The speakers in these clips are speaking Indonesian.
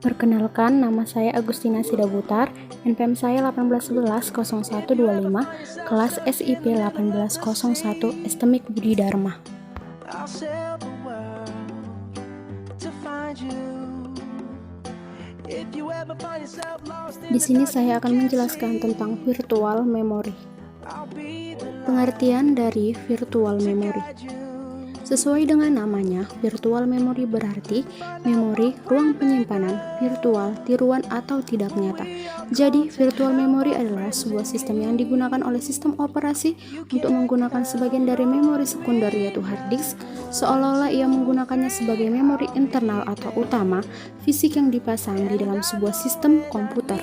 Perkenalkan, nama saya Agustina Sidabutar, NPM saya 18110125, kelas SIP 1801, Estemik Budi Dharma. Di sini saya akan menjelaskan tentang virtual memory. Pengertian dari virtual memory. Sesuai dengan namanya, virtual memory berarti memori ruang penyimpanan virtual, tiruan atau tidak nyata. Jadi, virtual memory adalah sebuah sistem yang digunakan oleh sistem operasi untuk menggunakan sebagian dari memori sekunder yaitu hard disk, seolah-olah ia menggunakannya sebagai memori internal atau utama fisik yang dipasang di dalam sebuah sistem komputer.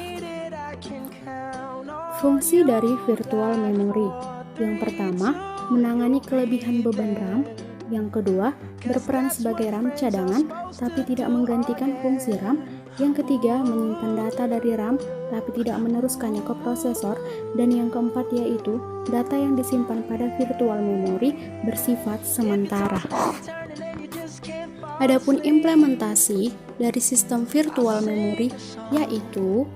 Fungsi dari virtual memory. Yang pertama, menangani kelebihan beban RAM. Yang kedua, berperan sebagai RAM cadangan tapi tidak menggantikan fungsi RAM. Yang ketiga, menyimpan data dari RAM tapi tidak meneruskannya ke prosesor. Dan yang keempat yaitu data yang disimpan pada virtual memory bersifat sementara. Adapun implementasi dari sistem virtual memory yaitu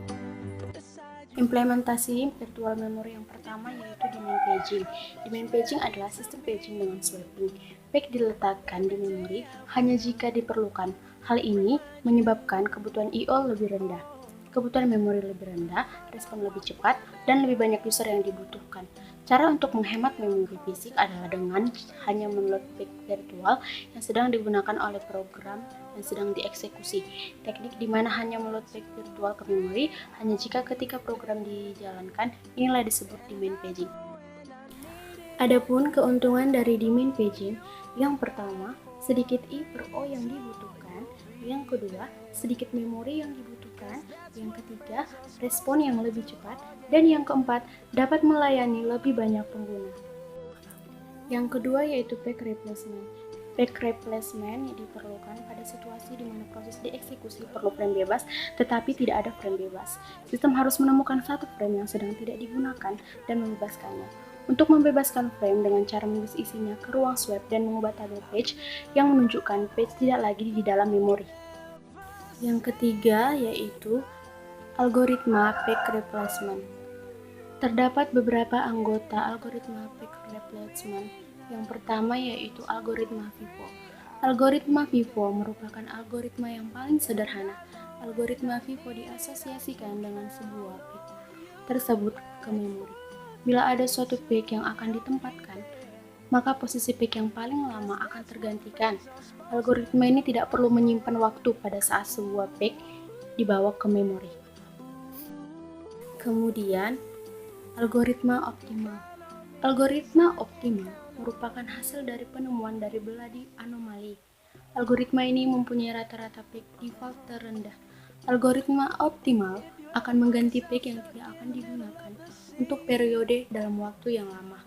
implementasi virtual memory yang pertama yaitu demand paging. Demand paging adalah sistem paging dengan swapping. Page diletakkan di memori hanya jika diperlukan. Hal ini menyebabkan kebutuhan I/O lebih rendah, kebutuhan memori lebih rendah, respon lebih cepat, dan lebih banyak user yang dibutuhkan. Cara untuk menghemat memori fisik adalah dengan hanya meload page virtual yang sedang digunakan oleh program yang sedang dieksekusi. Teknik di mana hanya meload page virtual ke memori hanya jika ketika program dijalankan, inilah disebut demand paging. Adapun keuntungan dari demand paging, yang pertama, sedikit I/O yang dibutuhkan. Yang kedua, sedikit memori yang dibutuhkan. Yang ketiga, respon yang lebih cepat. Dan yang keempat, dapat melayani lebih banyak pengguna. Yang kedua yaitu page replacement. Page replacement diperlukan pada situasi di mana proses dieksekusi perlu frame bebas, tetapi tidak ada frame bebas. Sistem harus menemukan satu frame yang sedang tidak digunakan dan membebaskannya. Untuk membebaskan frame dengan cara mengisi isinya ke ruang swap dan mengubah tabel page yang menunjukkan page tidak lagi di dalam memori. Yang ketiga yaitu algoritma page replacement. Terdapat beberapa anggota algoritma page replacement. Yang pertama yaitu algoritma FIFO. Algoritma FIFO merupakan algoritma yang paling sederhana. Algoritma FIFO diasosiasikan dengan sebuah page tersebut ke memori. Bila ada suatu page yang akan ditempatkan, maka posisi page yang paling lama akan tergantikan. Algoritma ini tidak perlu menyimpan waktu pada saat sebuah page dibawa ke memori. Kemudian, algoritma optimal. Algoritma optimal merupakan hasil dari penemuan dari beladi anomali. Algoritma ini mempunyai rata-rata page default terendah. Algoritma optimal akan mengganti page yang tidak akan digunakan untuk periode dalam waktu yang lama.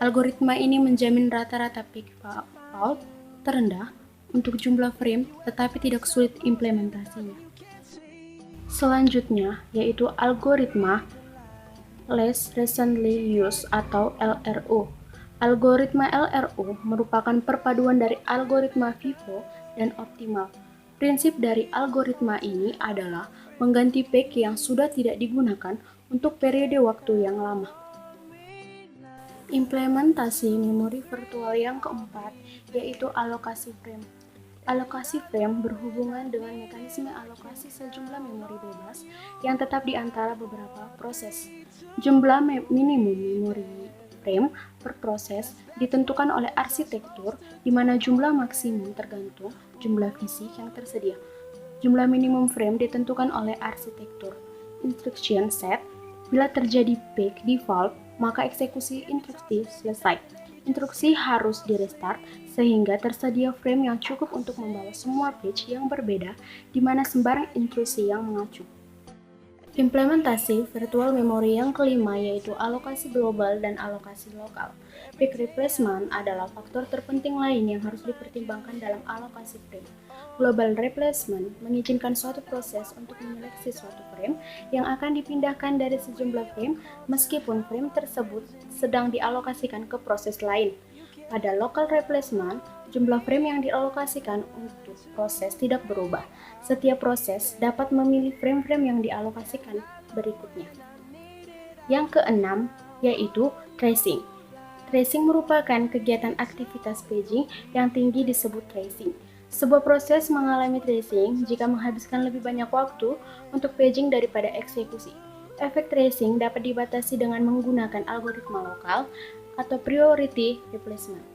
Algoritma ini menjamin rata-rata page default terendah untuk jumlah frame tetapi tidak sulit implementasinya. Selanjutnya yaitu algoritma Less Recently Used atau LRU. Algoritma LRU merupakan perpaduan dari algoritma FIFO dan optimal. Prinsip dari algoritma ini adalah mengganti page yang sudah tidak digunakan untuk periode waktu yang lama. Implementasi memori virtual yang keempat yaitu alokasi frame. Alokasi frame berhubungan dengan mekanisme alokasi sejumlah memori bebas yang tetap di antara beberapa proses. Jumlah minimum memori frame per proses ditentukan oleh arsitektur, di mana jumlah maksimum tergantung jumlah fisik yang tersedia. Jumlah minimum frame ditentukan oleh arsitektur. Instruction set, bila terjadi page default, maka eksekusi instruksi selesai. Instruksi harus di-restart sehingga tersedia frame yang cukup untuk membawa semua page yang berbeda, di mana sembarang instruksi yang mengacu. Implementasi virtual memory yang kelima yaitu alokasi global dan alokasi lokal. Page replacement adalah faktor terpenting lain yang harus dipertimbangkan dalam alokasi frame. Global replacement mengizinkan suatu proses untuk menyeleksi suatu frame yang akan dipindahkan dari sejumlah frame meskipun frame tersebut sedang dialokasikan ke proses lain. Pada local replacement, Jumlah frame yang dialokasikan untuk proses tidak berubah. Setiap proses dapat memilih frame-frame yang dialokasikan berikutnya. Yang keenam, yaitu tracing. Tracing merupakan kegiatan aktivitas paging yang tinggi disebut tracing. Sebuah proses mengalami tracing jika menghabiskan lebih banyak waktu untuk paging daripada eksekusi. Efek tracing dapat dibatasi dengan menggunakan algoritma lokal atau priority replacement.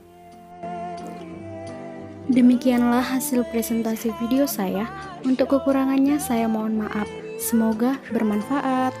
Demikianlah hasil presentasi video saya. Untuk kekurangannya saya mohon maaf. Semoga bermanfaat.